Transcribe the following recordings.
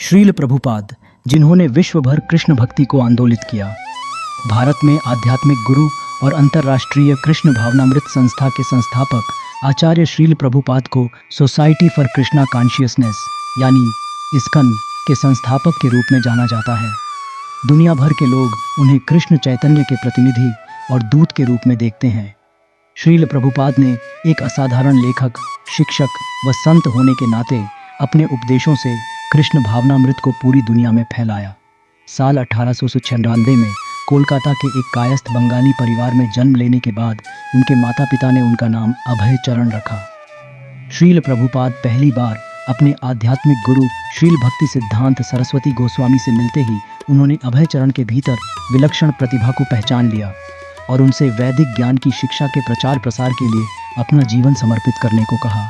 श्रील प्रभुपाद, जिन्होंने विश्व भर कृष्ण भक्ति को आंदोलित किया। भारत में आध्यात्मिक गुरु और अंतर्राष्ट्रीय कृष्ण भावनामृत संस्था के संस्थापक आचार्य श्रील प्रभुपाद को सोसाइटी फॉर कृष्णा कॉन्शियसनेस यानी इस्कॉन के संस्थापक के रूप में जाना जाता है। दुनिया भर के लोग उन्हें कृष्ण चैतन्य के प्रतिनिधि और दूत के रूप में देखते हैं। श्रील प्रभुपाद ने एक असाधारण लेखक, शिक्षक व संत होने के नाते अपने उपदेशों से कृष्ण भावनामृत को पूरी दुनिया में फैलाया। साल 1896 में कोलकाता के एक कायस्थ बंगाली परिवार में जन्म लेने के बाद उनके माता पिता ने उनका नाम अभय चरण रखा। श्रील प्रभुपाद पहली बार अपने आध्यात्मिक गुरु श्रील भक्ति सिद्धांत सरस्वती गोस्वामी से मिलते ही उन्होंने अभय चरण के भीतर विलक्षण प्रतिभा को पहचान लिया और उनसे वैदिक ज्ञान की शिक्षा के प्रचार प्रसार के लिए अपना जीवन समर्पित करने को कहा।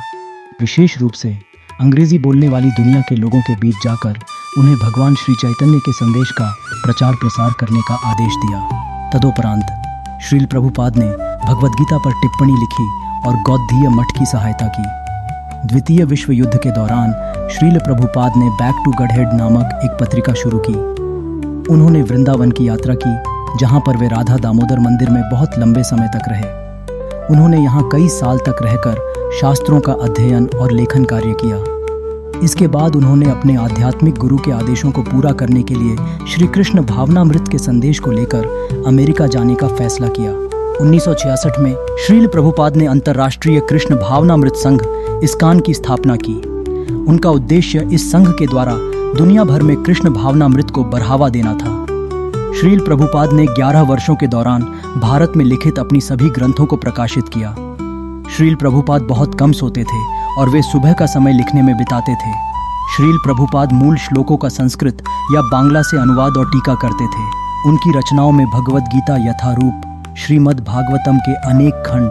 विशेष रूप से अंग्रेजी बोलने वाली दुनिया के लोगों के बीच जाकर उन्हें भगवान श्री चैतन्य के संदेश का प्रचार प्रसार करने का आदेश दिया। तदोपरांत श्रील प्रभुपाद ने भगवद गीता पर टिप्पणी लिखी और गौधीय मठ की सहायता की। द्वितीय विश्व युद्ध के दौरान श्रील प्रभुपाद ने बैक टू गॉडहेड नामक एक पत्रिका शुरू की। उन्होंने वृंदावन की यात्रा की, जहां पर वे राधा दामोदर मंदिर में बहुत लंबे समय तक रहे। उन्होंने यहां कई साल तक रहकर शास्त्रों का अध्ययन और लेखन कार्य किया। इसके बाद उन्होंने अपने आध्यात्मिक गुरु के आदेशों को पूरा करने के लिए श्री कृष्ण भावनामृत के संदेश को लेकर अमेरिका जाने का फैसला किया। 1966 में श्रील प्रभुपाद ने अंतर्राष्ट्रीय कृष्ण भावनामृत संघ इस्कॉन की स्थापना की। उनका उद्देश्य इस संघ के द्वारा दुनिया भर में कृष्ण भावनामृत को बढ़ावा देना था। श्रील प्रभुपाद ने 11 वर्षों के दौरान भारत में लिखित अपनी सभी ग्रंथों को प्रकाशित किया। श्रील प्रभुपाद बहुत कम सोते थे और वे सुबह का समय लिखने में बिताते थे। श्रील प्रभुपाद मूल श्लोकों का संस्कृत या बांग्ला से अनुवाद और टीका करते थे। उनकी रचनाओं में भगवद गीता यथारूप, श्रीमद् भागवतम के अनेक खंड,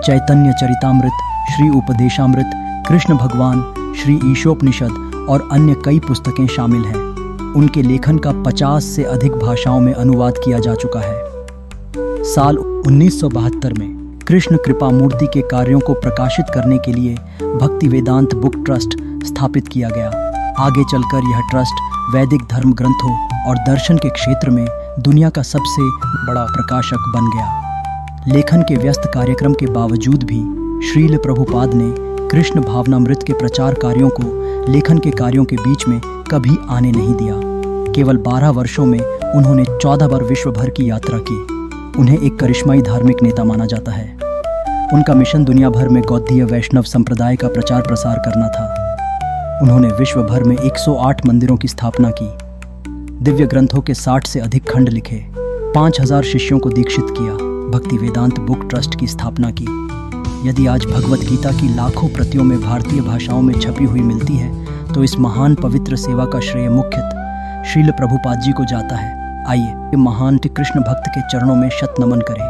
चैतन्य चरितामृत, श्री उपदेशामृत, कृष्ण भगवान, श्री ईशोपनिषद और अन्य कई पुस्तकें शामिल हैं। उनके लेखन का 50 से अधिक भाषाओं में अनुवाद किया जा चुका है। साल 1972 में कृष्ण कृपा मूर्ति के कार्यों को प्रकाशित करने के लिए भक्ति वेदांत बुक ट्रस्ट स्थापित किया गया। आगे चलकर यह ट्रस्ट वैदिक धर्म ग्रंथों और दर्शन के क्षेत्र में दुनिया का सबसे बड़ा प्रकाशक बन गया। लेखन के व्यस्त कार्यक्रम के बावजूद भी श्रील प्रभुपाद ने कृष्ण भावनामृत के प्रचार कार्यों को लेखन के कार्यों के बीच में कभी आने नहीं दिया। केवल 12 वर्षों में उन्होंने 14 बार विश्व भर की यात्रा की। उन्हें एक करिश्माई धार्मिक नेता माना जाता है। उनका मिशन दुनिया भर में गौधीय वैष्णव संप्रदाय का प्रचार प्रसार करना था। उन्होंने विश्व भर में 108 मंदिरों की स्थापना की, दिव्य ग्रंथों के 60 से अधिक खंड लिखे, 5000 शिष्यों को दीक्षित किया, भक्ति वेदांत बुक ट्रस्ट की स्थापना की। यदि आज भगवद गीता की लाखों प्रतियों में भारतीय भाषाओं में छपी हुई मिलती है तो इस महान पवित्र सेवा का श्रेय मुख्यतः श्रील प्रभुपाद जी को जाता है। आइए महान कृष्ण भक्त के चरणों में शत नमन करें।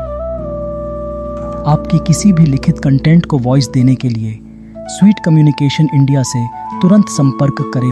आपकी किसी भी लिखित कंटेंट को वॉइस देने के लिए स्वीट कम्युनिकेशन इंडिया से तुरंत संपर्क करें।